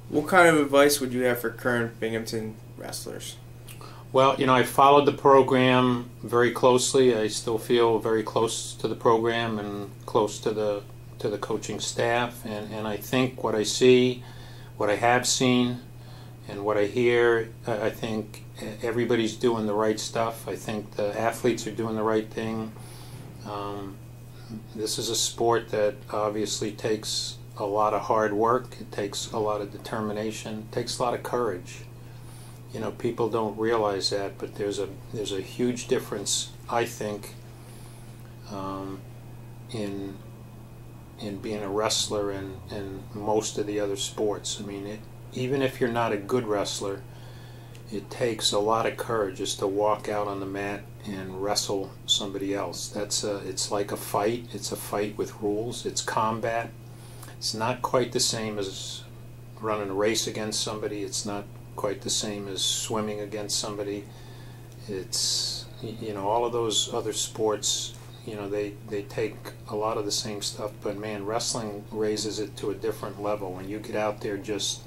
What kind of advice would you have for current Binghamton wrestlers? Well, I followed the program very closely. I still feel very close to the program and close to the coaching staff. And I think what I see, what I have seen, and what I hear, I think everybody's doing the right stuff. I think the athletes are doing the right thing. This is a sport that obviously takes a lot of hard work. It takes a lot of determination. It takes a lot of courage. People don't realize that, but there's a huge difference, I think, in being a wrestler and most of the other sports. I mean, even if you're not a good wrestler, it takes a lot of courage just to walk out on the mat and wrestle somebody else. It's like a fight. It's a fight with rules. It's combat. It's not quite the same as running a race against somebody. It's not quite the same as swimming against somebody. It's, all of those other sports, they take a lot of the same stuff, but man, wrestling raises it to a different level when you get out there just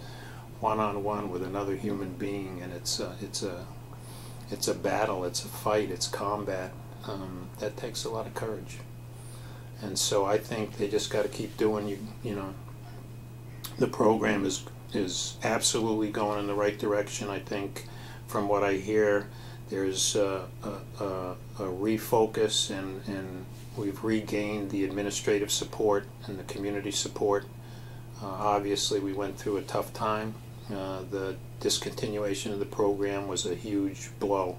one-on-one with another human being, and it's a battle, it's a fight, it's combat. That takes a lot of courage. And so I think they just got to keep doing, the program is absolutely going in the right direction. I think from what I hear, there's a refocus, and we've regained the administrative support and the community support. Obviously, we went through a tough time. The discontinuation of the program was a huge blow.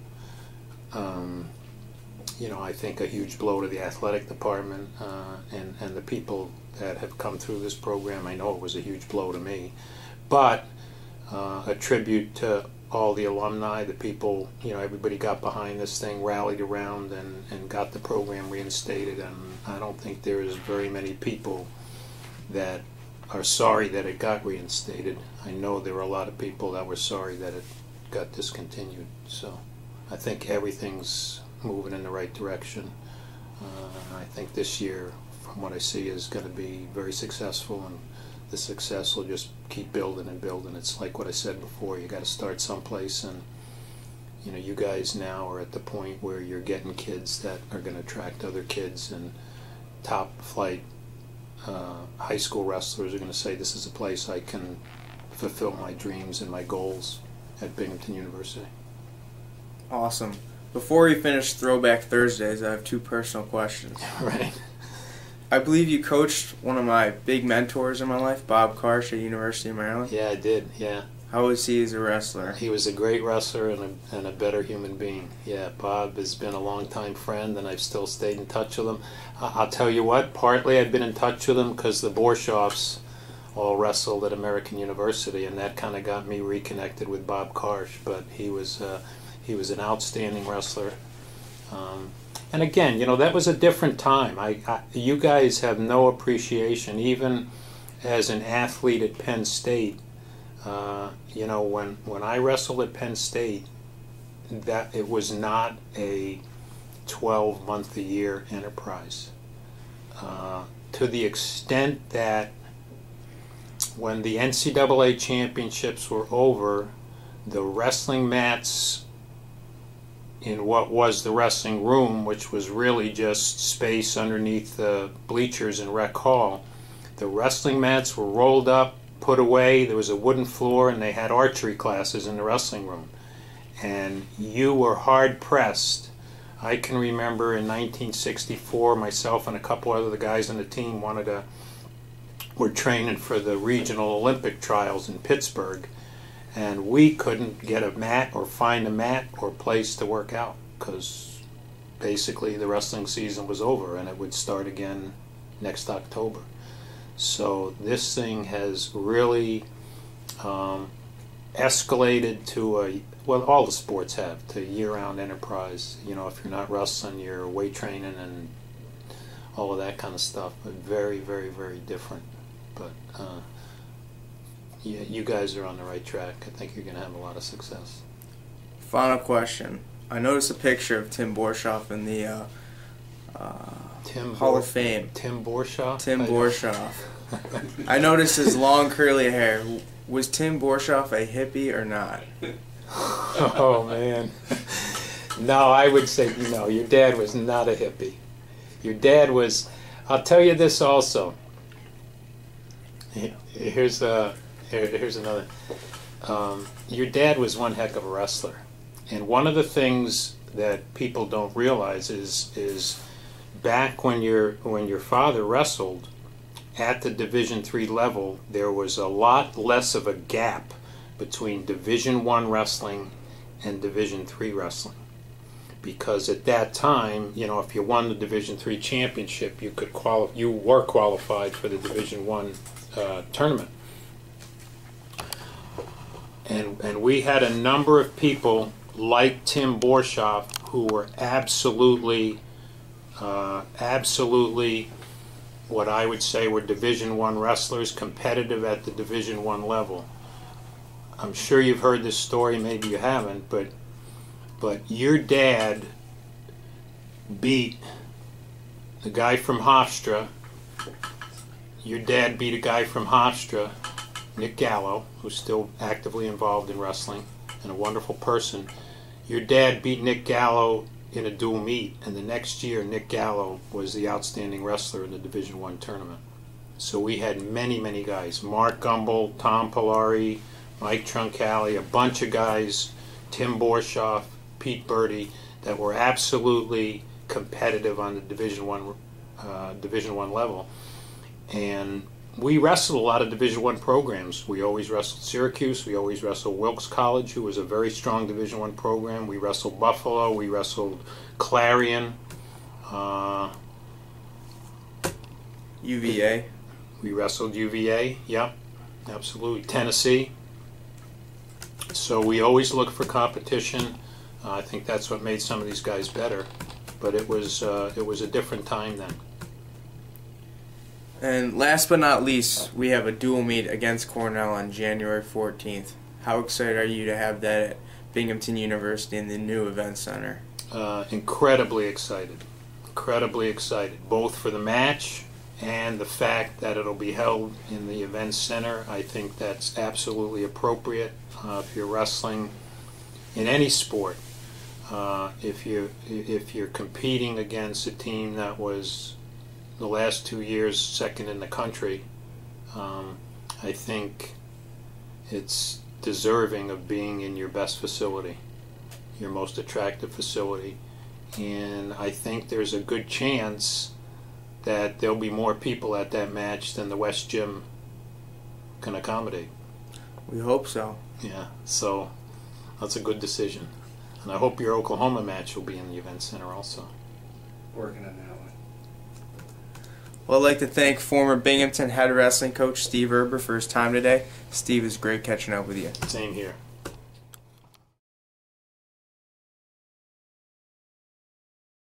I think a huge blow to the athletic department and the people that have come through this program. I know it was a huge blow to me. But a tribute to all the alumni, the people, everybody got behind this thing, rallied around, and got the program reinstated. And I don't think there is very many people that are sorry that it got reinstated. I know there were a lot of people that were sorry that it got discontinued. So I think everything's moving in the right direction. I think this year, from what I see, is going to be very successful, and the success will just keep building and building. It's like what I said before, you got to start someplace, and you guys now are at the point where you're getting kids that are going to attract other kids, and top flight high school wrestlers are going to say, this is a place I can fulfill my dreams and my goals at Binghamton University. Awesome. Before we finish Throwback Thursdays, I have two personal questions. Right. I believe you coached one of my big mentors in my life, Bob Karsh at University of Maryland. Yeah, I did, yeah. How was he as a wrestler? He was a great wrestler and a better human being. Yeah, Bob has been a longtime friend, and I've still stayed in touch with him. I'll tell you what, partly I've been in touch with him because the Borshoffs all wrestled at American University, and that kind of got me reconnected with Bob Karsh. But he was an outstanding wrestler. And again, that was a different time. You guys have no appreciation, even as an athlete at Penn State. When I wrestled at Penn State, that it was not a 12-month-a-year enterprise. To the extent that when the NCAA championships were over, the wrestling mats in what was the wrestling room, which was really just space underneath the bleachers in Rec Hall, the wrestling mats were rolled up, put away. There was a wooden floor, and they had archery classes in the wrestling room. And you were hard-pressed. I can remember in 1964, myself and a couple other guys on the team were training for the regional Olympic trials in Pittsburgh, and we couldn't get a mat or find a mat or place to work out because basically the wrestling season was over and it would start again next October. So this thing has really escalated to all the sports have, to year-round enterprise. If you're not wrestling, you're weight training and all of that kind of stuff, but very, very, very different. But yeah, you guys are on the right track. I think you're going to have a lot of success. Final question. I noticed a picture of Tim Borshoff in the Hall of Fame. Tim Borshoff? Tim Borshoff. I noticed his long curly hair. Was Tim Borshoff a hippie or not? Oh, man. No, I would say no. Your dad was not a hippie. Your dad was. I'll tell you this also. Here's another. Your dad was one heck of a wrestler, and one of the things that people don't realize is back when your father wrestled at the Division III level, there was a lot less of a gap between Division I wrestling and Division III wrestling. Because at that time, if you won the Division III championship, you were qualified for the Division I tournament. And we had a number of people like Tim Borshoff who were absolutely what I would say were Division I wrestlers, competitive at the Division I level. I'm sure you've heard this story, maybe you haven't, but your dad beat the guy from Hofstra. Your dad beat a guy from Hofstra, Nick Gallo, who's still actively involved in wrestling and a wonderful person. Your dad beat Nick Gallo in a dual meet, and the next year Nick Gallo was the outstanding wrestler in the Division I tournament. So we had many guys. Mark Gumbel, Tom Polari, Mike Truncali, a bunch of guys, Tim Borshoff, Pete Bertie, that were absolutely competitive on the Division I level. And we wrestled a lot of Division I programs. We always wrestled Syracuse. We always wrestled Wilkes College, who was a very strong Division I program. We wrestled Buffalo. We wrestled Clarion. UVA. We wrestled UVA. Yep, absolutely. Tennessee. So we always look for competition. I think that's what made some of these guys better. But it was a different time then. And last but not least, we have a dual meet against Cornell on January 14th. How excited are you to have that at Binghamton University in the new event center? Incredibly excited. Incredibly excited, both for the match and the fact that it'll be held in the event center. I think that's absolutely appropriate if you're wrestling in any sport. If you're competing against a team that was the last 2 years second in the country, I think it's deserving of being in your best facility, your most attractive facility. And I think there's a good chance that there'll be more people at that match than the West Gym can accommodate. We hope so. Yeah, so that's a good decision. And I hope your Oklahoma match will be in the event center also. Working on that one. Well, I'd like to thank former Binghamton head wrestling coach Steve Erber for his time today. Steve, it's great catching up with you. Same here.